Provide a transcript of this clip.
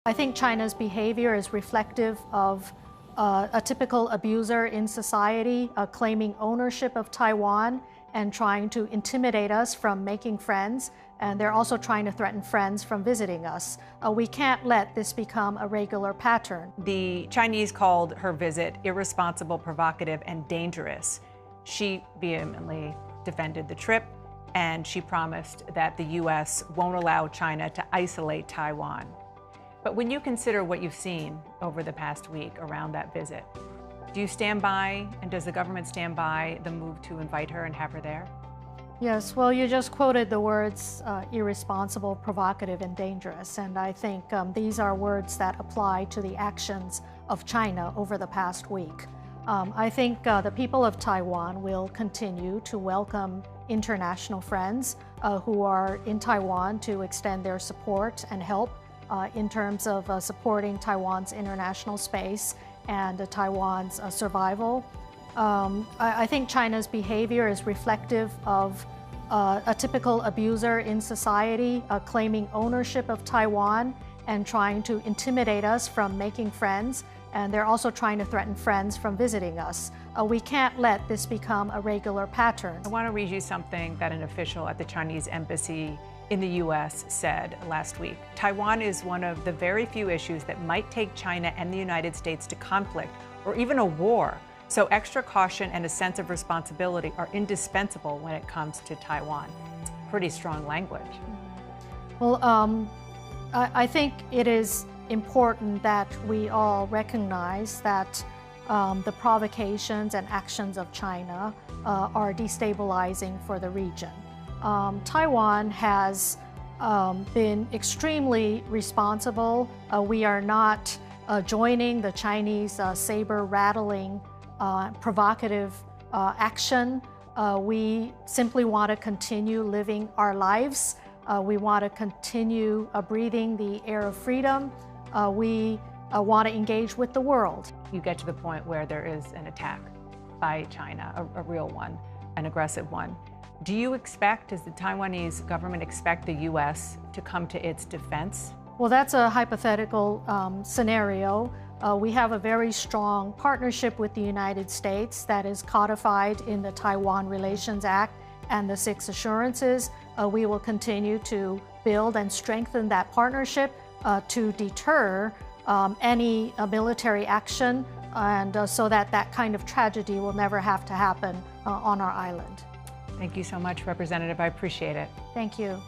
I think China's behavior is reflective of a typical abuser in society, claiming ownership of Taiwan and trying to intimidate us from making friends. And they're also trying to threaten friends from visiting us. We can't let this become a regular pattern. The Chinese called her visit irresponsible, provocative, and dangerous. She vehemently defended the trip, and she promised that the U.S. won't allow China to isolate Taiwan. But when you consider what you've seen over the past week around that visit, do you stand by, and does the government stand by the move to invite her and have her there? Yes, well, you just quoted the words irresponsible, provocative, and dangerous. And I think these are words that apply to the actions of China over the past week. I think the people of Taiwan will continue to welcome international friends who are in Taiwan to extend their support and help in terms of supporting Taiwan's international space and Taiwan's survival. I think China's behavior is reflective of a typical abuser in society, claiming ownership of Taiwan and trying to intimidate us from making friends. And they're also trying to threaten friends from visiting us. We can't let this become a regular pattern. I want to read you something that an official at the Chinese embassy in the U.S. said last week. Taiwan is one of the very few issues that might take China and the United States to conflict or even a war. So extra caution and a sense of responsibility are indispensable when it comes to Taiwan. It's pretty strong language. Well, I think it is important that we all recognize that the provocations and actions of China are destabilizing for the region. Taiwan has been extremely responsible. We are not joining the Chinese saber-rattling, provocative action. We simply want to continue living our lives. We want to continue breathing the air of freedom. We want to engage with the world. You get to the point where there is an attack by China, a real one, an aggressive one. Do you expect, does the Taiwanese government expect the U.S. to come to its defense? Well, that's a hypothetical scenario. We have a very strong partnership with the United States that is codified in the Taiwan Relations Act and the 6 assurances. We will continue to build and strengthen that partnership to deter any military action, and so that that kind of tragedy will never have to happen on our island. Thank you so much, Representative. I appreciate it. Thank you.